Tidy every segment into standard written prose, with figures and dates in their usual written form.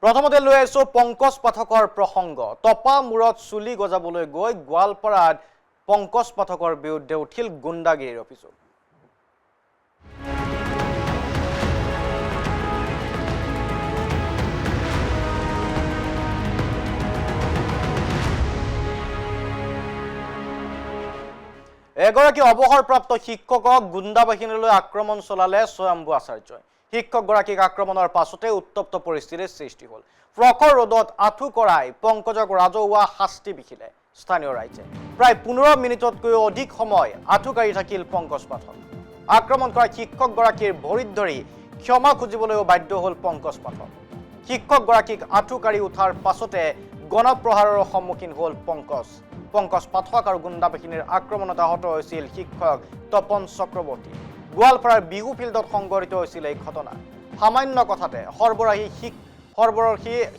প্ৰথমতে লৈ আছো পংকজ পাঠকৰ প্ৰসংগ টপা মূৰত চুলি গজাবলৈ গৈ গোৱালপাৰাত পংকজ পাঠকৰ বিৰুদ্ধে উঠিল গুণ্ডাগিৰিৰ অভিযোগ এগৰাকী অৱসৰপ্ৰাপ্ত শিক্ষকক গুণ্ডা বাহিনীলৈ আক্ৰমণ চলালে স্বয়ম্ভু আচাৰ্যই শিক্ষকগৰাকীক আক্ৰমণৰ পাছতে উত্তপ্ত পৰিস্থিতিৰ সৃষ্টি হ'ল প্ৰখৰ ৰ'দত আঁঠু কৰাই পংকজক ৰাজহুৱা শাস্তি বিহিলে স্থানীয় ৰাইজে প্ৰায় 15 মিনিটতকৈও অধিক সময় আঁঠু কাঢ়ি থাকিল পংকজ পাঠক আক্ৰমণ কৰা শিক্ষকগৰাকীৰ ভৰিত ধৰি ক্ষমা খুজিবলৈও বাধ্য হ'ল পংকজ পাঠক শিক্ষকগৰাকীক আঁঠু কাঢ়ি উঠাৰ পাছতে গণপ্ৰহাৰৰ সন্মুখীন হ'ল পংকজ পাঠক আৰু গুণ্ডা বাহিনীৰ আক্ৰমণত আহত হৈছিল শিক্ষক তপন চক্ৰৱৰ্তী গোৱালপাৰাৰ বিহু ফিল্ডত সংঘটিত হৈছিল এই ঘটনা সামান্য কথাতে সৰ্বৰাহী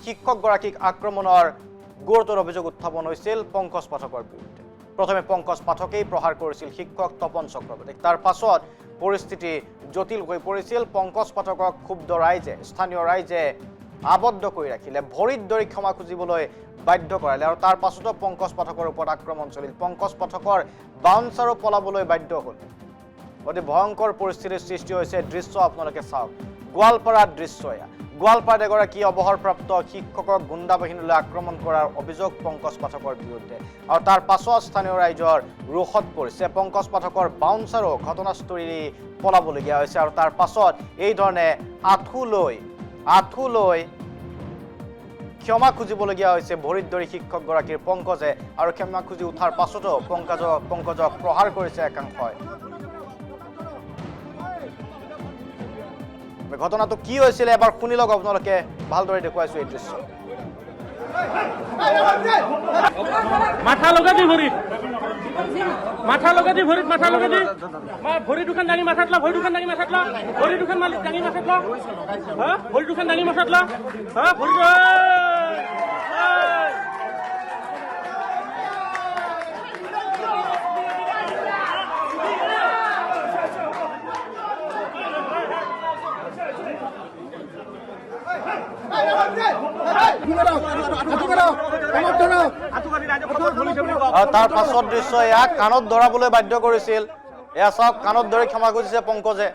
শিক্ষকগৰাকীক আক্ৰমণৰ গুৰুতৰ অভিযোগ উত্থাপন হৈছিল পংকজ পাঠকৰ বিৰুদ্ধে প্ৰথমে পংকজ পাঠকেই প্ৰহাৰ কৰিছিল শিক্ষক তপন চক্ৰৱৰ্তীক তাৰ পাছত পৰিস্থিতি জটিল হৈ পৰিছিল পংকজ পাঠকক ক্ষুব্ধ ৰাইজে স্থানীয় ৰাইজে আবদ্ধ কৰি ৰাখিলে ভৰিত ধৰি ক্ষমা খুজিবলৈ বাধ্য কৰালে আৰু তাৰ পাছতো পংকজ পাঠকৰ ওপৰত আক্ৰমণ চলিল পংকজ পাঠকৰ বাউন্সাৰো পলাবলৈ বাধ্য হ'ল অতি ভয়ংকৰ পৰিস্থিতিৰ সৃষ্টি হৈছে দৃশ্য আপোনালোকে চাওক গোৱালপাৰাৰ দৃশ্য এয়া গোৱালপাৰাত এগৰাকী অৱসৰপ্ৰাপ্ত শিক্ষকক গুণ্ডা বাহিনীলৈ আক্ৰমণ কৰাৰ অভিযোগ পংকজ পাঠকৰ বিৰুদ্ধে আৰু তাৰ পাছত স্থানীয় ৰাইজৰ ৰোষত পৰিছে পংকজ পাঠকৰ বাউন্সাৰো ঘটনাস্থলী পলাবলগীয়া হৈছে আৰু তাৰ পাছত এই ধৰণে আঁঠু লৈ ক্ষমা খুজিবলগীয়া হৈছে ভৰিত ধৰি শিক্ষকগৰাকীৰ পংকজে আৰু ক্ষমা খুজি উঠাৰ পাছতো পংকজক প্ৰহাৰ কৰিছে একাংশই ঘটনাটো কি হৈছিল এবাৰ শুনি লওক আপোনালোকে ভালদৰে দেখুৱাইছো এই দৃশ্য মাথা লগা দি ভৰিত ভৰি দুখন দাঙি মাথাত লা ভৰি দুখন দাঙি মাথাত লা ভৰি দুখন দাঙি মাথাত লা ভৰি দুখন দাঙি মাথাত লা ভৰি তাৰ পাছত দৃশ্য এয়া কাণত ধৰাবলৈ বাধ্য কৰিছিল এয়া চাওক কাণত ধৰি ক্ষমা খুজিছে পংকজে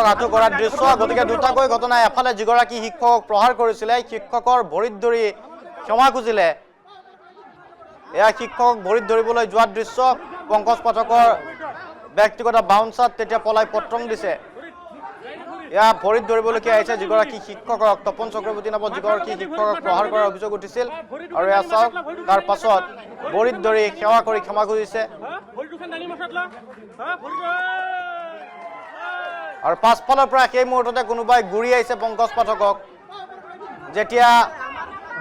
আঁঠু কৰাৰ দৃশ্য গতিকে দুটাকৈ ঘটনা এফালে যিগৰাকী শিক্ষকক প্ৰহাৰ কৰিছিলে শিক্ষকৰ ভৰিত ধৰি ক্ষমা খুজিলে এয়া শিক্ষকক ভৰিত ধৰিবলৈ যোৱা দৃশ্য পংকজ পাঠকৰ ব্যক্তিগত বাউন্সাত তেতিয়া পলাই পত্ৰং দিছে এয়া ভৰিত ধৰিবলগীয়া আহিছে যিগৰাকী শিক্ষকক তপন চক্ৰৱৰ্তী নামত যিগৰাকী শিক্ষকক প্ৰহাৰ কৰাৰ অভিযোগ উঠিছিল আৰু এয়া চাওক তাৰ পাছত ভৰিত ধৰি সেৱা কৰি ক্ষমা খুজিছে আৰু পাছফালৰ পৰা সেই মুহূৰ্ততে কোনোবাই গুৰি আহিছে পংকজ পাঠকক যেতিয়া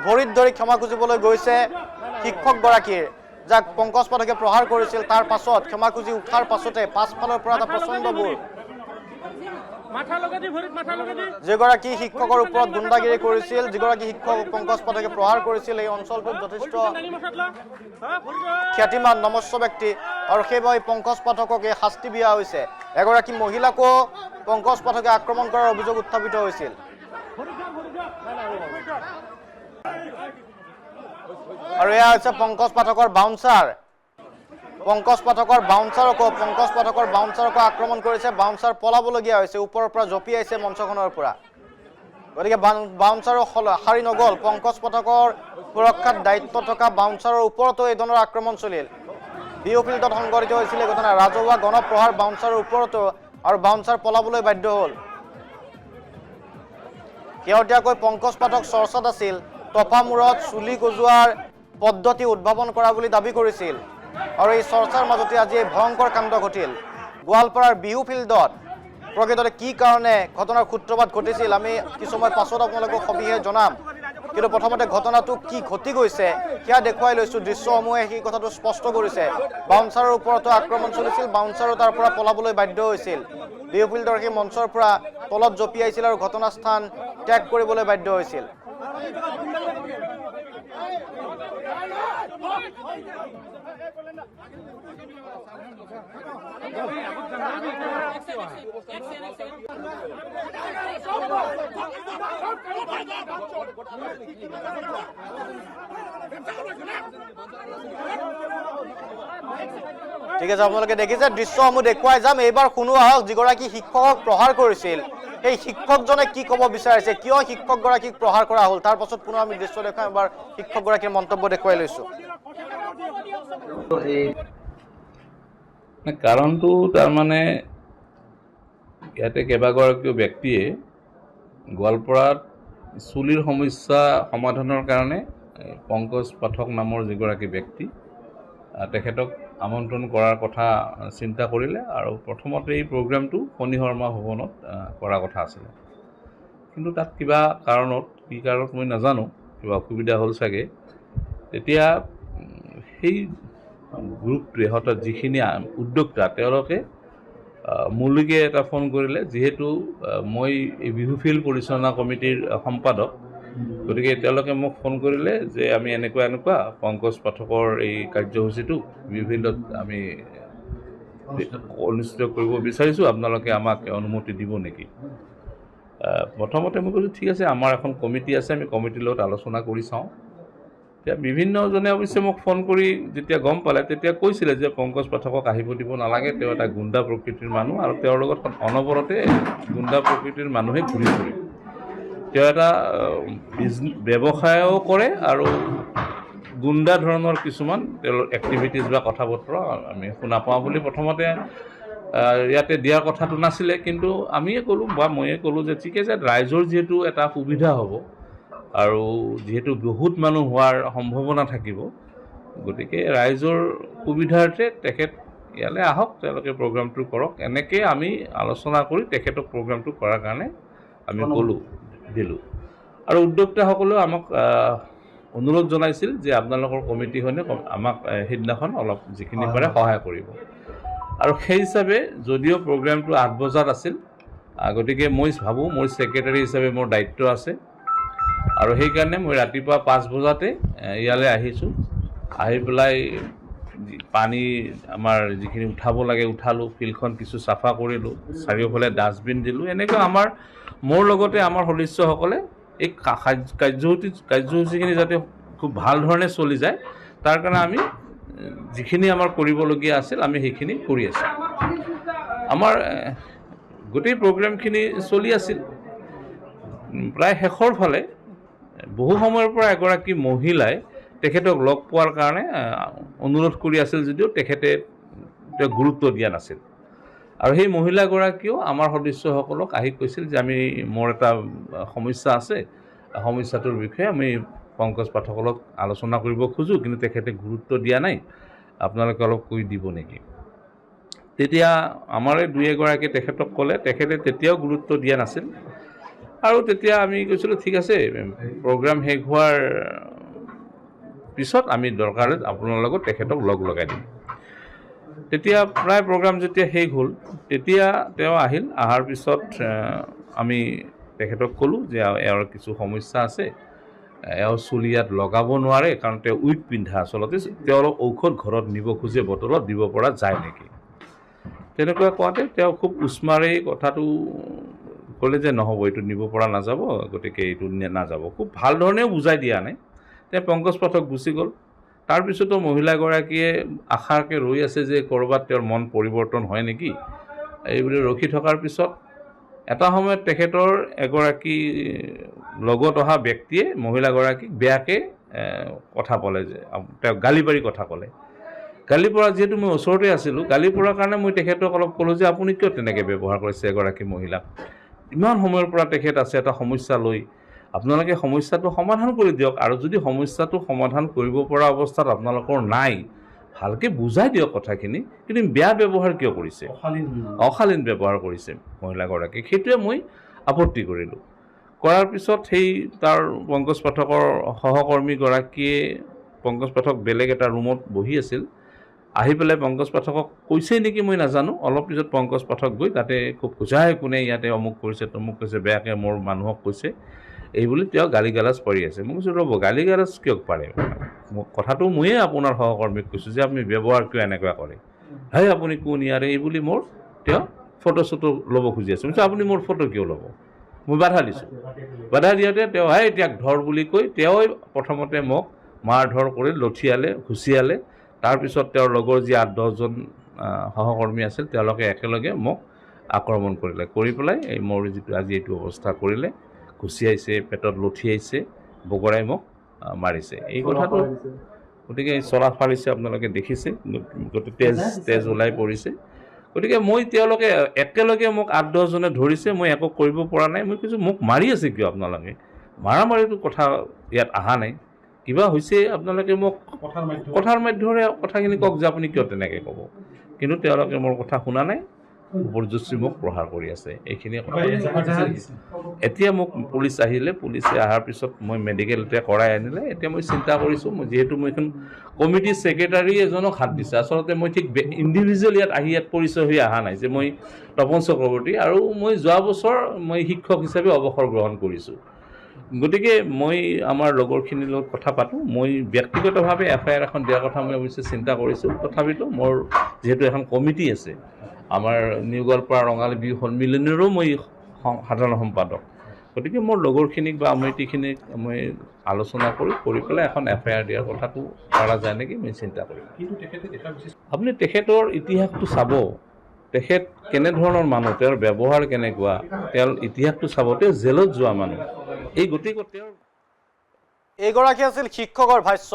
ভৰিত ধৰি ক্ষমা খুজিবলৈ গৈছে শিক্ষকগৰাকীৰ যাক পংকজ পাঠকে প্ৰহাৰ কৰিছিল তাৰ পাছত ক্ষমা খুজি উঠাৰ পাছতে পাছফালৰ পৰা এটা প্ৰচণ্ড বোৰ যিগৰাকী শিক্ষকৰ ওপৰত গুণ্ডাগিৰি কৰিছিল যিগৰাকী শিক্ষক পংকজ পাঠকে প্ৰহাৰ কৰিছিল এই অঞ্চলটোত যথেষ্ট খ্যাতিমান নমস্য ব্যক্তি আৰু সেইবাবে পংকজ পাঠকক এই শাস্তি দিয়া হৈছে এগৰাকী মহিলাকো পংকজ পাঠকে আক্ৰমণ কৰাৰ অভিযোগ উত্থাপিত হৈছিল আৰু এয়া হৈছে পংকজ পাঠকৰ বাউন্সাৰ পংকজ পাঠকৰ বাউন্সাৰকো আক্ৰমণ কৰিছে বাউন্সাৰ পলাবলগীয়া হৈছে ওপৰৰ পৰা জঁপিয়াইছে মঞ্চখনৰ পৰা গতিকে বাউন্সাৰো হাৰি নগ'ল পংকজ পাঠকৰ সুৰক্ষাত দায়িত্ব থকা বাউন্সাৰৰ ওপৰতো এই ধৰণৰ আক্ৰমণ চলিল বিহু ফিল্ডত সংঘটিত হৈছিল এই ঘটনা ৰাজহুৱা গণপ্ৰহাৰ বাউন্সাৰৰ ওপৰতো আৰু বাউন্সাৰ পলাবলৈ বাধ্য হ'ল শেহতীয়াকৈ পংকজ পাঠক চৰ্চাত আছিল তফামূৰত চুলি গজোৱাৰ পদ্ধতি উদ্ভাৱন কৰা বুলি দাবী কৰিছিল আৰু এই চৰ্চাৰ মাজতে আজি এই ভয়ংকৰ কাণ্ড ঘটিল গোৱালপাৰাৰ বিহু ফিল্ডত প্ৰকৃততে কি কাৰণে ঘটনাৰ সূত্ৰপাত ঘটিছিল আমি কিছু সময় পাছত আপোনালোকক সবিশেষ জনাম কিন্তু প্ৰথমতে ঘটনাটো কি ঘটি গৈছে সেয়া দেখুৱাই লৈছোঁ দৃশ্যসমূহে সেই কথাটো স্পষ্ট কৰিছে বাউন্সাৰৰ ওপৰতো আক্ৰমণ চলিছিল বাউন্সাৰো তাৰ পৰা পলাবলৈ বাধ্য হৈছিল বিহু ফিল্ডৰ সেই মঞ্চৰ পৰা তলত জঁপিয়াইছিল আৰু ঘটনাস্থান ত্যাগ কৰিবলৈ বাধ্য হৈছিল ঠিক আছে আপোনালোকে দেখিছে দৃশ্যসমূহ দেখুৱাই যাম এইবাৰ শুনো আহক যিগৰাকী শিক্ষকক প্ৰহাৰ কৰিছিল এই শিক্ষকজনে কি ক'ব বিচাৰিছে কিয় শিক্ষকগৰাকীক প্ৰহাৰ কৰা হ'ল তাৰ পাছত পুনৰ আমি দৃশ্য দেখুৱাম এবাৰ শিক্ষকগৰাকীৰ মন্তব্য দেখুৱাই লৈছোঁ কাৰণটো তাৰমানে ইয়াতে কেইবাগৰাকীও ব্যক্তিয়ে গোৱালপাৰাত চুলিৰ সমস্যা সমাধানৰ কাৰণে পংকজ পাঠক নামৰ যিগৰাকী ব্যক্তি তেখেতক আমন্ত্ৰণ কৰাৰ কথা চিন্তা কৰিলে আৰু প্ৰথমতে এই প্ৰগ্ৰামটো ফণী শৰ্মা ভৱনত কৰাৰ কথা আছিলে কিন্তু তাত কিবা কাৰণত কি কাৰণত মই নাজানো কিবা অসুবিধা হ'ল চাগে তেতিয়া সেই গ্ৰুপটোৱে অৰ্থাৎ যিখিনি উদ্যোক্তা তেওঁলোকে মোলৈকে এটা ফোন কৰিলে যিহেতু মই এই বিহু ফিল্ড পৰিচালনা কমিটিৰ সম্পাদক গতিকে তেওঁলোকে মোক ফোন কৰিলে যে আমি এনেকুৱা পংকজ পাঠকৰ এই কাৰ্যসূচীটো বিহু ফিল্ডত আমি অনুষ্ঠিত কৰিব বিচাৰিছোঁ আপোনালোকে আমাক অনুমতি দিব নেকি প্ৰথমতে মই কৈছোঁ ঠিক আছে আমাৰ এখন কমিটি আছে আমি কমিটিৰ লগত আলোচনা কৰি চাওঁ এতিয়া বিভিন্নজনে অৱশ্যে মোক ফোন কৰি যেতিয়া গম পালে তেতিয়া কৈছিলে যে পংকজ পাঠকক আহিব দিব নালাগে তেওঁ এটা গুণ্ডা প্ৰকৃতিৰ মানুহ আৰু তেওঁৰ লগত অনবৰতে গুণ্ডা প্ৰকৃতিৰ মানুহে ঘূৰি ফুৰে তেওঁ এটা ব্যৱসায়ও কৰে আৰু গুণ্ডা ধৰণৰ কিছুমান তেওঁৰ এক্টিভিটিজ বা কথা বতৰা আমি শুনা পাওঁ বুলি প্ৰথমতে ইয়াতে দিয়াৰ কথাটো নাছিলে কিন্তু আমিয়ে ক'লোঁ বা ময়ে ক'লোঁ যে ঠিক আছে ৰাইজৰ যিহেতু এটা সুবিধা হ'ব আৰু যিহেতু বহুত মানুহ হোৱাৰ সম্ভাৱনা থাকিব গতিকে ৰাইজৰ সুবিধাৰ্থে তেখেত ইয়ালৈ আহক তেওঁলোকে প্ৰগ্ৰামটো কৰক এনেকৈ আমি আলোচনা কৰি তেখেতক প্ৰগ্ৰামটো কৰাৰ কাৰণে আমি দিলোঁ আৰু উদ্যোক্তাসকলেও আমাক অনুৰোধ জনাইছিল যে আপোনালোকৰ কমিটিখনে আমাক সেইদিনাখন অলপ যিখিনি পাৰে সহায় কৰিব আৰু সেই হিচাপে যদিও প্ৰগ্ৰামটো 8 বজাত আছিল গতিকে মই ভাবোঁ মোৰ ছেক্ৰেটাৰী হিচাপে মোৰ দায়িত্ব আছে আৰু সেইকাৰণে মই ৰাতিপুৱা 5 বজাতে ইয়ালৈ আহিছোঁ আহি পেলাই পানী আমাৰ যিখিনি উঠাব লাগে উঠালোঁ ফিল্ডখন কিছু চাফা কৰিলোঁ চাৰিওফালে ডাষ্টবিন দিলোঁ এনেকৈ মোৰ লগতে আমাৰ সদস্যসকলে এই কাৰ্যসূচীখিনি যাতে খুব ভাল ধৰণে চলি যায় তাৰ কাৰণে আমি যিখিনি আমাৰ কৰিবলগীয়া আছিল আমি সেইখিনি কৰি আছোঁ আমাৰ গোটেই প্ৰগ্ৰামখিনি চলি আছিল প্ৰায় শেষৰ ফালে বহু সময়ৰ পৰা এগৰাকী মহিলাই তেখেতক লগ পোৱাৰ কাৰণে অনুৰোধ কৰি আছিল যদিও তেখেতে গুৰুত্ব দিয়া নাছিল আৰু সেই মহিলাগৰাকীও আমাৰ সদস্যসকলক আহি কৈছিল যে মোৰ এটা সমস্যা আছে সমস্যাটোৰ বিষয়ে আমি পংকজ পাঠকৰ লগত আলোচনা কৰিব খোজোঁ কিন্তু তেখেতে গুৰুত্ব দিয়া নাই আপোনালোকে অলপ কৈ দিব নেকি তেতিয়া আমাৰে দুই এগৰাকী তেখেতক ক'লে তেখেতে তেতিয়াও গুৰুত্ব দিয়া নাছিল আৰু তেতিয়া আমি কৈছিলোঁ ঠিক আছে প্ৰগ্ৰাম শেষ হোৱাৰ পিছত আমি দৰকাৰ হ'লে আপোনাৰ লগত তেখেতক লগাই দিম তেতিয়া প্ৰায় প্ৰগ্ৰাম যেতিয়া শেষ হ'ল তেতিয়া তেওঁ অহাৰ পিছত আমি তেখেতক ক'লোঁ যে এওঁৰ কিছু সমস্যা আছে এওঁ চুলি ইয়াত লগাব নোৱাৰে কাৰণ তেওঁ উইক পিন্ধা আচলতে তেওঁৰ ঔষধ ঘৰত নিব খোজে বটলত দিব পৰা যায় নেকি তেনেকুৱা কোৱাতে তেওঁ খুব উস্মাৰে কথাটো ক'লে যে নহ'ব এইটো নিব পৰা নাযাব গতিকে এইটো নাযাব খুব ভাল ধৰণেও বুজাই দিয়া নাই তেওঁ পংকজ পাঠক গুচি গ'ল তাৰপিছতো মহিলাগৰাকীয়ে আশাকে ৰৈ আছে যে ক'ৰবাত তেওঁৰ মন পৰিৱৰ্তন হয় নেকি এইবুলি ৰখি থকাৰ পিছত এটা সময়ত তেখেতৰ এগৰাকী লগত অহা ব্যক্তিয়ে মহিলাগৰাকীক বেয়াকৈ কথা ক'লে যে তেওঁ গালি পাৰি কথা ক'লে গালি পৰা যিহেতু মই ওচৰতে আছিলোঁ গালি পৰাৰ কাৰণে মই তেখেতক অলপ ক'লোঁ যে আপুনি কিয় তেনেকৈ ব্যৱহাৰ কৰিছে এগৰাকী মহিলাক ইমান সময়ৰ পৰা তেখেত আছে এটা সমস্যা লৈ আপোনালোকে সমস্যাটো সমাধান কৰি দিয়ক আৰু যদি সমস্যাটো সমাধান কৰিব পৰা অৱস্থাত আপোনালোকৰ নাই ভালকৈ বুজাই দিয়ক কথাখিনি কিন্তু বেয়া ব্যৱহাৰ কিয় কৰিছে অশালীন ব্যৱহাৰ কৰিছে মহিলাগৰাকীক সেইটোৱে মই আপত্তি কৰিলোঁ কৰাৰ পিছত সেই তাৰ পংকজ পাঠকৰ সহকৰ্মীগৰাকীয়ে পংকজ পাঠক বেলেগ এটা ৰুমত বহি আছিল আহি পেলাই পংকজ পাঠকক কৈছে নেকি মই নাজানো অলপ পিছত পংকজ পাঠক গৈ তাতে খুব খোজাই কোনে ইয়াতে অমুক কৰিছে তমুক কৈছে বেয়াকৈ মোৰ মানুহক কৈছে এই বুলি তেওঁ গালি গালাজ পাৰি আছে মই কৈছোঁ ৰ'ব গালি গালাজ কিয় পাৰে কথাটো ময়ে আপোনাৰ সহকৰ্মীক কৈছোঁ যে আপুনি ব্যৱহাৰ কিয় এনেকুৱা কৰে হেই আপুনি কোন ইয়াৰে এই বুলি মোৰ তেওঁ ফটো চটো ল'ব খুজি আছে মই আপুনি মোৰ ফটো কিয় ল'ব মই বাধা দিছোঁ বাধা দিওঁতে তেওঁ হেই এতিয়া ধৰ বুলি কৈ তেওঁই প্ৰথমতে মোক মাৰ ধৰ কৰি লঠিয়ালে ঘুচিয়ালে তাৰপিছত তেওঁৰ লগৰ যি 8-10জন সহকৰ্মী আছিল তেওঁলোকে একেলগে মোক আক্ৰমণ কৰিলে কৰি পেলাই এই মোৰ যিটো আজি এইটো অৱস্থা কৰিলে ঘুচিয়াইছে পেটত লঠিয়াইছে বগৰাই মোক মাৰিছে এই কথাটো গতিকে চলা ফাৰিছে আপোনালোকে দেখিছে গোটেই তেজ ওলাই পৰিছে গতিকে মই তেওঁলোকে একেলগে মোক 8-10জনে ধৰিছে মই একো কৰিব পৰা নাই মই কৈছোঁ মোক মাৰি আছে কিয় আপোনালোকে মাৰামাৰিটো কথা ইয়াত অহা নাই কিবা হৈছে আপোনালোকে মোক কথাৰ মাধ্যমেৰে কথাখিনি কওক যে আপুনি কিয় তেনেকৈ ক'ব কিন্তু তেওঁলোকে মোৰ কথা শুনা নাই জবৰদস্তি মোক প্ৰহাৰ কৰি আছে এইখিনি এতিয়া মোক পুলিচ আহিলে পুলিচে অহাৰ পিছত মই মেডিকেলতে কৰাই আনিলে এতিয়া মই চিন্তা কৰিছোঁ মই যিহেতু মই এখন কমিটিৰ ছেক্ৰেটাৰী এজনক হাত দিছে আচলতে মই ঠিক ইণ্ডিভিজুৱেল ইয়াত পৰিচয় হৈ অহা নাই যে মই তপন চক্ৰৱৰ্তী আৰু মই যোৱা বছৰ মই শিক্ষক হিচাপে অৱসৰ গ্ৰহণ কৰিছোঁ গতিকে মই আমাৰ লগৰখিনিৰ লগত কথা পাতোঁ মই ব্যক্তিগতভাৱে FIR এখন দিয়াৰ কথা মই অৱশ্যে চিন্তা কৰিছোঁ তথাপিতো মোৰ যিহেতু এখন কমিটি আছে আমাৰ নিউ গোৱালপাৰা ৰঙালী বিহু সন্মিলনীৰো মই সাধাৰণ সম্পাদক গতিকে মোৰ লগৰখিনিক বা আমিতিখিনিক মই আলোচনা কৰি পেলাই এখন FIR দিয়াৰ কথাটো পৰা যায় নেকি মই চিন্তা কৰিম আপুনি তেখেতৰ ইতিহাসটো চাব তেখেত কেনেধৰণৰ মানুহ তেওঁৰ ব্যৱহাৰ কেনেকুৱা তেওঁৰ ইতিহাসটো চাব তেওঁ জেলত যোৱা মানুহ এই গতিকে তেওঁৰ এইগৰাকী আছিল শিক্ষকৰ ভাষ্য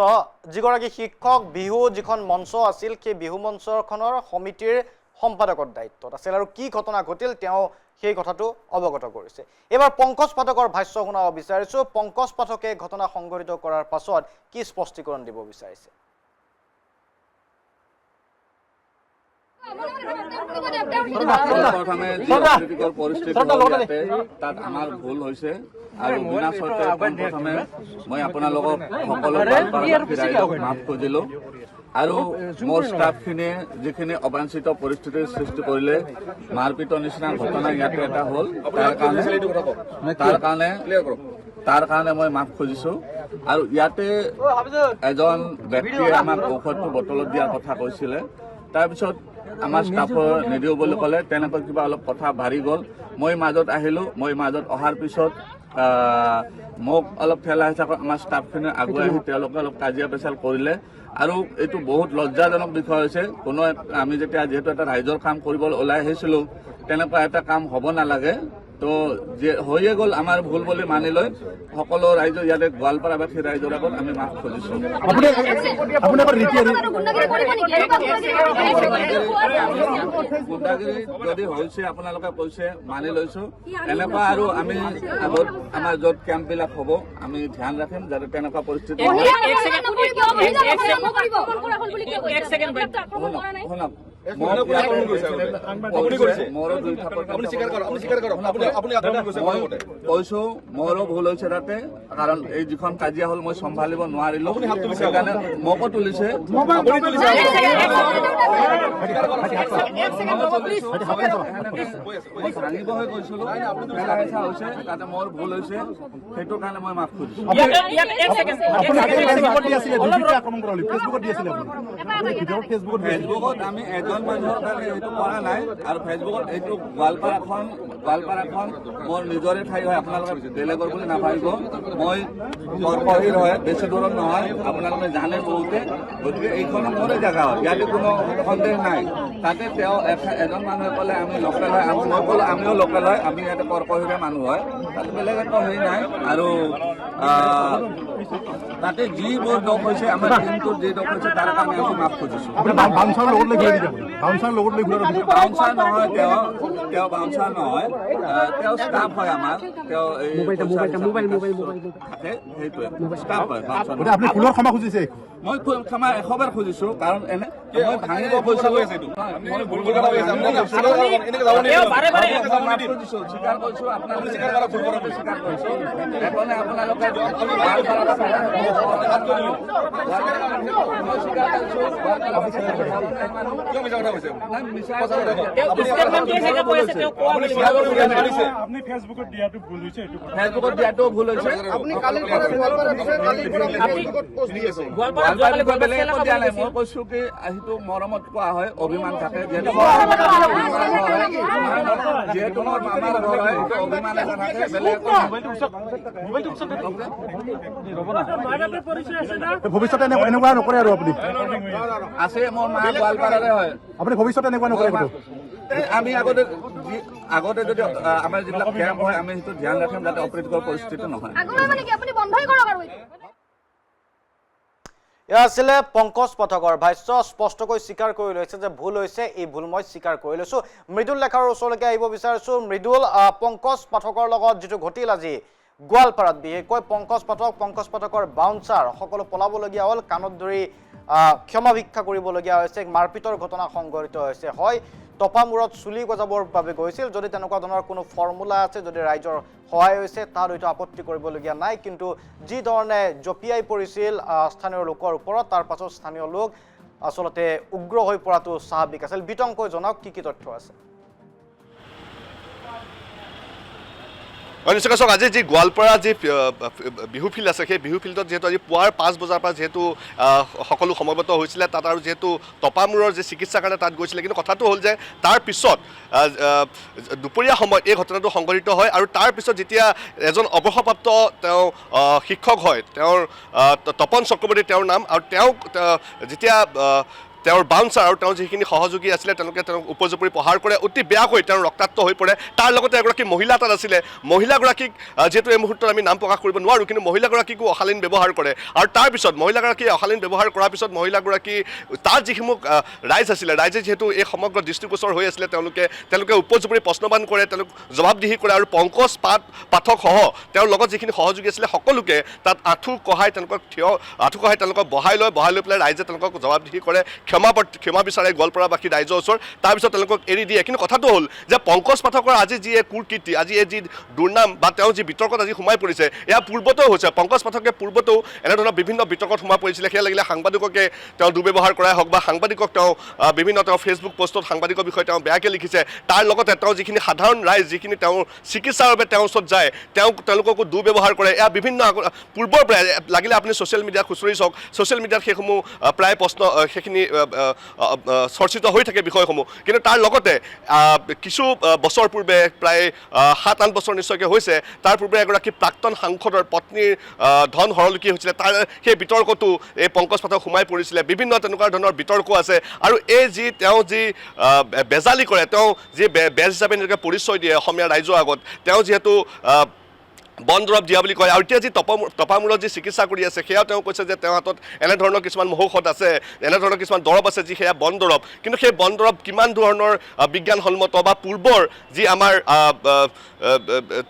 যিগৰাকী শিক্ষক বিহু যিখন মঞ্চ আছিল সেই বিহু মঞ্চখনৰ সমিতিৰ সম্পাদকৰ দায়িত্বত আছিল আৰু কি ঘটনা ঘটিল তেওঁ সেই কথাটো অৱগত কৰিছে এবাৰ পংকজ পাঠকৰ ভাষ্য শুনাব বিচাৰিছোঁ পংকজ পাঠকে ঘটনা সংঘটিত কৰাৰ পাছত কি স্পষ্টীকৰণ দিব বিচাৰিছে তাত আমাৰ ভুল হৈছে আৰু বিনা চৰ্তে প্ৰথমে মই আপোনালোকক সকলো মাফ খুজিলোঁ আৰু মোৰ ষ্টাফখিনিয়ে যিখিনি অবাঞ্ছিত পৰিস্থিতিৰ সৃষ্টি কৰিলে মাৰপিটৰ নিচিনা ঘটনা ইয়াতে এটা হ'ল তাৰ কাৰণে মই মাফ খুজিছোঁ আৰু ইয়াতে এজন ব্যক্তিয়ে আমাক ঔষধটো বটলত দিয়াৰ কথা কৈছিলে তাৰপিছত আমাৰ ষ্টাফৰ নিদিওঁ বুলি ক'লে তেনেকৈ কিবা অলপ কথা বাঢ়ি গ'ল মই মাজত আহিলোঁ মই মাজত অহাৰ পিছত মোক অলপ ঠেলা হিচাপত আমাৰ ষ্টাফখিনি আগুৱাই আহি তেওঁলোকে অলপ কাজিয়া পেচাল কৰিলে আৰু এইটো বহুত লজ্জাজনক বিষয় হৈছে কোনো আমি যেতিয়া যিহেতু এটা ৰাইজৰ কাম কৰিবলৈ ওলাই আহিছিলোঁ তেনেকুৱা এটা কাম হ'ব নালাগে তো যে হৈয়ে গ'ল আমাৰ ভুল বুলি মানি লৈ সকলো ৰাইজ ইয়াতে গোৱালপাৰাবাসী ৰাইজৰ আগত আমি মাফ খুজিছোঁ গুণ্ডাগিৰি যদি হৈছে আপোনালোকে কৈছে মানি লৈছোঁ এনেকুৱা আৰু আমি আগত আমাৰ য'ত কেম্পবিলাক হ'ব আমি ধ্যান ৰাখিম যাতে তেনেকুৱা পৰিস্থিতি শুনক কৈছো মোৰো ভুল হৈছে তাতে কাৰণ এই যিখন কাজিয়া হ'ল মই চম্ভালিব নোৱাৰিলো সেইকাৰণে মোকো তুলিছে ভাঙিবহে কৈছিলো হৈছে তাতে মোৰ ভুল হৈছে সেইটো কাৰণে মই মাফ খুজিছো ফেচবুকত আমি এজন মানুহৰ কাৰণে এইটো কৰা নাই আৰু ফেচবুকত এইটো গোৱালপাৰাখন মোৰ নিজৰে ঠাই হয় আপোনালোকে বেলেগৰ বুলি নাভাবিব মই কৰ্কহীৰ হয় বেছি দূৰত নহয় আপোনালোকে জানে বহুতে গতিকে এইখনো মোৰে জেগা হয় ইয়াতে কোনো সন্দেহ নাই তাতে তেওঁ এজন মানুহে ক'লে আমি লোকেল হয় মই ক'লো আমিও লোকেল হয় আমি ইয়াতে কৰ্কহীৰে মানুহ হয় তাতে বেলেগ একো হেৰি নাই আৰু তাতে যিবোৰ দোষ হৈছে আমাৰ টিমটোৰ যি দোষ হৈছে তাৰ কাৰণে আমি মাফ খুজিছোঁ। বাউন্সাৰ লগত লৈ ঘূৰাই দিব বাউন্সাৰ লগত লৈ ঘূৰাই দিব বাউন্সাৰ নহয়, তেওঁ বাউন্সাৰ নহয়, তেওঁ ষ্টাফ হয় আমাৰ, তেওঁ এই থাকে সেইটোৱে ষ্টাফ হয় বাউন্সাৰ। গতিকে আপুনি ফুলৰ ক্ষমা খুজিছে? মই ক্ষমা 100 বাৰ খুজিছোঁ, কাৰণ এনে মই ভাঙিব কৈছিলোঁ, মাফ খুজিছোঁ, স্বীকাৰ কৰিছোঁ, আপোনালোকে স্বীকাৰ কৰিছোঁ। এখনে আপোনালোকে ফেচবুকত দিয়াটো ভুল হৈছে, ভুল হৈছে। বেলেগত দিয়া নাই, মই কৈছো কি সেইটো মৰমত কোৱা হয়, অভিমান থাকে, যিহেতু মোৰ মামাৰ ঘৰ হয়, অভিমান এটা থাকে। ভৱিষ্যতে এনেকুৱা নকৰে আৰু আপুনি আছে, মোৰ মা গোৱালপাৰাৰে হয়। আপুনি ভৱিষ্যতে এনেকুৱা নকৰে? আমি আগতে যদি আমাৰ যিবিলাক কেম্প হয় আমি সেইটো ধ্যান ৰাখিম যাতে অপ্ৰীতিকৰ পৰিস্থিতি নহয়। এয়া আছিলে পংকজ পাঠকৰ ভাষ্য। স্পষ্টকৈ স্বীকাৰ কৰি লৈছে যে ভুল হৈছে, এই ভুল মই স্বীকাৰ কৰি লৈছোঁ। মৃদুল লেখাৰ ওচৰলৈকে আহিব বিচাৰিছোঁ। মৃদুল, পংকজ পাঠকৰ লগত যিটো ঘটিল আজি গোৱালপাৰাত, বিশেষকৈ পংকজ পাঠকৰ বাউন্সাৰ সকলো পলাবলগীয়া হ'ল, কাণত ধৰি ক্ষমা ভিক্ষা কৰিবলগীয়া হৈছে, মাৰপিটৰ ঘটনা সংঘটিত হৈছে। হয়, টপামূৰত চুলি গজাবৰ বাবে গৈছিল, যদি তেনেকুৱা ধৰণৰ কোনো ফৰ্মুলা আছে, যদি ৰাইজৰ সহায় হৈছে তাত হয়তো আপত্তি কৰিবলগীয়া নাই, কিন্তু যি ধৰণে জঁপিয়াই পৰিছিল স্থানীয় লোকৰ ওপৰত, তাৰ পাছত স্থানীয় লোক আচলতে উগ্ৰ হৈ পৰাটো স্বাভাৱিক আছিল। বিতংকৈ জনাওক কি তথ্য আছে? নিশ্চয় চাওক, আজি যি গোৱালপাৰা যি বিহু ফিল্ড আছে, সেই বিহু ফিল্ডত যিহেতু আজি পুৱাৰ 5 বজাৰ পৰা যিহেতু সকলো সমবেত হৈছিলে তাত, আৰু যিহেতু টপামূৰৰ যি চিকিৎসাৰ কাৰণে তাত গৈছিলে, কিন্তু কথাটো হ'ল যে তাৰ পিছত দুপৰীয়া সময়ত এই ঘটনাটো সংঘটিত হয়, আৰু তাৰ পিছত যেতিয়া এজন অৱসৰপ্ৰাপ্ত তেওঁ শিক্ষক হয়, তেওঁৰ তপন চক্ৰৱৰ্তী তেওঁৰ নাম, আৰু তেওঁক যেতিয়া তেওঁৰ বাউন্সাৰ আৰু তেওঁৰ যিখিনি সহযোগী আছিলে তেওঁলোকে তেওঁক উপজুপৰি প্ৰহাৰ কৰে, অতি বেয়াকৈ তেওঁ ৰক্তাক্ত হৈ পৰে। তাৰ লগতে এগৰাকী মহিলা তাত আছিলে, মহিলাগৰাকীক যিহেতু এই মুহূৰ্তত আমি নাম প্ৰকাশ কৰিব নোৱাৰোঁ, কিন্তু মহিলাগৰাকীকো অশালীন ব্যৱহাৰ কৰে, আৰু তাৰপিছত মহিলাগৰাকীয়ে অশালীন ব্যৱহাৰ কৰাৰ পিছত মহিলাগৰাকী তাৰ যিসমূহ ৰাইজ আছিলে, ৰাইজে যিহেতু এই সমগ্ৰ দৃষ্টিগোচৰ হৈ আছিলে, তেওঁলোকে উপজুপৰি প্ৰশ্নবান কৰে, তেওঁলোক জবাবদিহি কৰে, আৰু পংকজ পাঠকসহ তেওঁৰ লগত যিখিনি সহযোগী আছিলে সকলোকে তাত আঁঠু কঢ়াই তেওঁলোকক বহাই লৈ পেলাই ৰাইজে তেওঁলোকক জবাবদিহি কৰে, ক্ষমা বিচাৰে গোৱালপাৰাবাসী ৰাইজৰ ওচৰত, তাৰপিছত তেওঁলোকক এৰি দিয়ে। কিন্তু কথাটো হ'ল যে পংকজ পাঠকৰ আজি যি এই কুকীৰ্তি, আজি এই যি দুৰ্নাম বা তেওঁ যি বিতৰ্কত আজি সোমাই পৰিছে, এয়া পূৰ্বতেও হৈছে। পংকজ পাঠকে পূৰ্বতেও এনেধৰণৰ বিভিন্ন বিতৰ্কত সোমাই পৰিছিলে, সেয়া লাগিলে সাংবাদিককে তেওঁ দুৰ্ব্যৱহাৰ কৰাই হওক বা সাংবাদিকক তেওঁ বিভিন্ন তেওঁৰ ফেচবুক পোষ্টত সাংবাদিকৰ বিষয়ে তেওঁ বেয়াকৈ লিখিছে, তাৰ লগতে তেওঁ যিখিনি সাধাৰণ ৰাইজ যিখিনি তেওঁৰ চিকিৎসাৰ বাবে তেওঁৰ ওচৰত যায় তেওঁলোককো দুৰ্ব্যৱহাৰ কৰে। এয়া বিভিন্ন পূৰ্বৰ পৰাই লাগিলে আপুনি ছ'চিয়েল মিডিয়াত খুচৰি চাওক, ছ'চিয়েল মিডিয়াত সেইসমূহ প্ৰায় প্ৰশ্ন সেইখিনি চৰ্চিত হৈ থাকে বিষয়সমূহ। কিন্তু তাৰ লগতে কিছু বছৰ পূৰ্বে, প্ৰায় 7-8 বছৰ নিশ্চয়কৈ হৈছে, তাৰ পূৰ্বে এগৰাকী প্ৰাক্তন সাংসদৰ পত্নীৰ ধন হৰলুকি হৈছিলে, তাৰ সেই বিতৰ্কতো এই পংকজ পাঠক সোমাই পৰিছিলে। বিভিন্ন তেনেকুৱা ধৰণৰ বিতৰ্ক আছে, আৰু এই তেওঁ যি বেজালি কৰে, তেওঁ যি বেজ হিচাপে নিজকে পৰিচয় দিয়ে অসমীয়া ৰাইজৰ আগত, তেওঁ যিহেতু বন দৰৱ দিয়া বুলি কয়, আৰু এতিয়া যি টপামূৰত যি চিকিৎসা কৰি আছে সেয়াও তেওঁ কৈছে যে তেওঁৰ হাতত এনেধৰণৰ কিছুমান মহৌষধ আছে, এনেধৰণৰ কিছুমান দৰৱ আছে যি সেয়া বন দৰৱ। কিন্তু সেই বন দৰৱ কিমান ধৰণৰ বিজ্ঞানসন্মত বা পূৰ্বৰ যি আমাৰ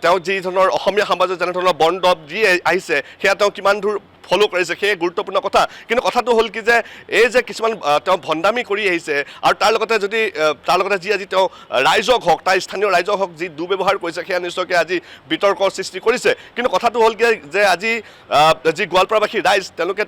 তেওঁ যি ধৰণৰ অসমীয়া সমাজত যেনেধৰণৰ বন দৰৱ দি আহিছে সেয়া তেওঁ কিমান দূৰ ফ'ল' কৰিছে, সেই গুৰুত্বপূৰ্ণ কথা। কিন্তু কথাটো হ'ল কি যে এই যে কিছুমান তেওঁ ভণ্ডামি কৰি আহিছে, আৰু তাৰ লগতে যি আজি তেওঁ ৰাইজক হওক, তাৰ স্থানীয় ৰাইজক হওক যি দুৰ্ব্যৱহাৰ কৰিছে, সেয়া নিশ্চয়কৈ আজি বিতৰ্কৰ সৃষ্টি কৰিছে। কিন্তু কথাটো হ'ল কি যে আজি যি গোৱালপাৰাবাসী ৰাইজ তেওঁলোকে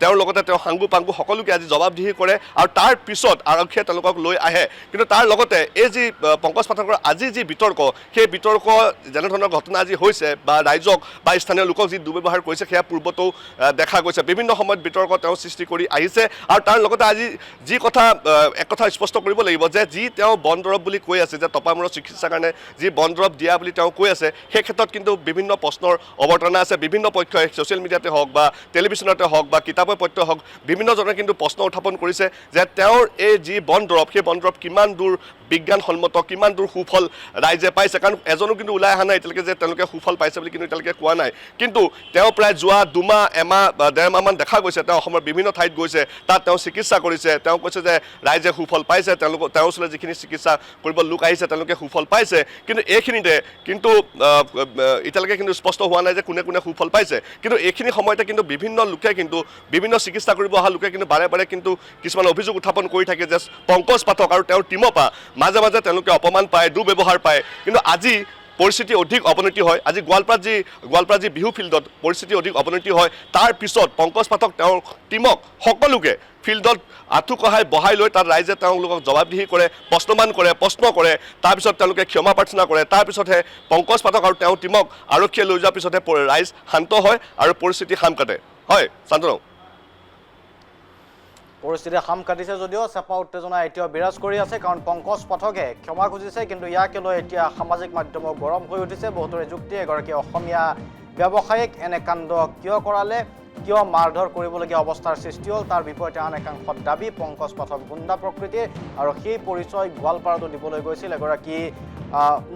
তেওঁৰ লগতে তেওঁ সাংগু পাংগু সকলোকে আজি জবাবদিহি কৰে, আৰু তাৰ পিছত আৰক্ষীয়ে তেওঁলোকক লৈ আহে। কিন্তু তাৰ লগতে এই যি পংকজ পাঠকৰ আজি যি বিতৰ্ক, সেই বিতৰ্ক যেনেধৰণৰ ঘটনা আজি হৈছে বা ৰাইজক বা স্থানীয় লোকক যি দুৰ্ব্যৱহাৰ কৰিছে সেয়া পূৰ্বতেও দেখা গৈছে বিভিন্ন সময়ত বিতৰ্ক তেওঁ সৃষ্টি কৰি আহিছে আৰু তাৰ লগতে আজি যি কথা এক কথা স্পষ্ট কৰিব লাগিব যে যি তেওঁ বন দৰৱ বুলি কৈ আছে যে টপামূৰৰ চিকিৎসাৰ কাৰণে যি বন দৰৱ দিয়া বুলি তেওঁ কৈ আছে সেই ক্ষেত্ৰত কিন্তু বিভিন্ন প্ৰশ্নৰ অৱতাৰণা আছে বিভিন্ন পক্ষই ছ'চিয়েল মিডিয়াতে হওক বা টেলিভিশ্যনতে হওক বা কিতাপৰ পত্ৰ হওক বিভিন্নজনে কিন্তু প্ৰশ্ন উত্থাপন কৰিছে যে তেওঁৰ এই যি বন দৰৱ সেই বন দৰৱ কিমান দূৰ বিজ্ঞানসন্মত কিমান দূৰ সুফল ৰাইজে পাইছে কাৰণ এজনো কিন্তু ওলাই অহা নাই এতিয়ালৈকে যে তেওঁলোকে সুফল পাইছে বুলি কিন্তু এতিয়ালৈকে কোৱা নাই কিন্তু তেওঁ প্ৰায় যোৱা 2 মাহ এমাহ বা 1.5 মাহমান দেখা গৈছে তেওঁ অসমৰ বিভিন্ন ঠাইত গৈছে তাত তেওঁ চিকিৎসা কৰিছে তেওঁ কৈছে যে ৰাইজে সুফল পাইছে তেওঁৰ ওচৰলৈ যিখিনি চিকিৎসা কৰিব লোক আহিছে তেওঁলোকে সুফল পাইছে কিন্তু এইখিনিতে কিন্তু এতিয়ালৈকে কিন্তু স্পষ্ট হোৱা নাই যে কোনে কোনে সুফল পাইছে কিন্তু এইখিনি সময়তে কিন্তু বিভিন্ন লোকে কিন্তু বিভিন্ন চিকিৎসা কৰিব অহা লোকে কিন্তু বাৰে বাৰে কিন্তু কিছুমান অভিযোগ উত্থাপন কৰি থাকে যে পংকজ পাঠক আৰু তেওঁৰ টিমৰ পৰা মাজে মাজে তেওঁলোকে অপমান পায় দুৰ্ব্যৱহাৰ পায় কিন্তু আজি পৰিস্থিতি অধিক অৱনতি হয় আজি গোৱালপাৰা যি বিহু ফিল্ডত পৰিস্থিতি অধিক অৱনতি হয় তাৰ পিছত পংকজ পাঠক তেওঁৰ টিমক সকলোকে ফিল্ডত আঁঠু কঢ়াই বহাই লৈ তাত ৰাইজে তেওঁলোকক জবাবদিহি কৰে প্ৰশ্ন কৰে তাৰপিছত তেওঁলোকে ক্ষমা প্ৰাৰ্থনা কৰে তাৰপিছতহে পংকজ পাঠক আৰু তেওঁৰ টিমক আৰক্ষীয়ে লৈ যোৱাৰ পিছতহে ৰাইজ শান্ত হয় আৰু পৰিস্থিতি সাম কাটে হয় শান্তনু পৰিস্থিতি সাম কাটিছে যদিও চেপা উত্তেজনা এতিয়াও বিৰাজ কৰি আছে কাৰণ পংকজ পাঠকে ক্ষমা খুজিছে কিন্তু ইয়াকে লৈ এতিয়া সামাজিক মাধ্যম গৰম হৈ উঠিছে বহুতৰে যুক্তি এগৰাকী অসমীয়া ব্যৱসায়িক এনে কাণ্ড কিয় কৰালে কিয় মাৰধৰ কৰিবলগীয়া অৱস্থাৰ সৃষ্টি হ'ল তাৰ বিপৰীতে আন একাংশত দাবী পংকজ পাঠক গুণ্ডা প্ৰকৃতিৰ আৰু সেই পৰিচয় গোৱালপাৰাতো দিবলৈ গৈছিল এগৰাকী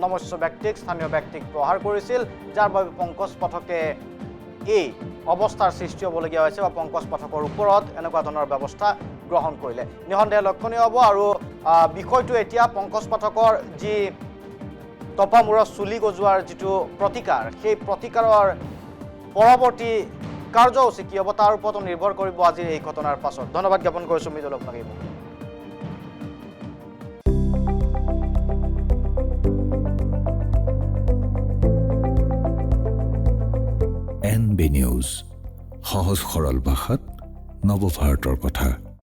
নমস্য ব্যক্তিক স্থানীয় ব্যক্তিক প্ৰহাৰ কৰিছিল যাৰ বাবে পংকজ পাঠকে এই অৱস্থাৰ সৃষ্টি হ'বলগীয়া হৈছে বা পংকজ পাঠকৰ ওপৰত এনেকুৱা ধৰণৰ ব্যৱস্থা গ্ৰহণ কৰিলে নিঃসন্দেহে লক্ষণীয় হ'ব আৰু বিষয়টো এতিয়া পংকজ পাঠকৰ যি টপামূৰৰ চুলি গজোৱাৰ যিটো প্ৰতিকাৰ সেই প্ৰতিকাৰৰ পৰৱৰ্তী কাৰ্যসূচী কি হ'ব তাৰ ওপৰতো নিৰ্ভৰ কৰিব আজিৰ এই ঘটনাৰ পাছত ধন্যবাদ জ্ঞাপন কৰিছোঁ মৃদুল আপোনাক NB নিউজ সহজ সৰল ভাষাত নৱভাৰতৰ কথা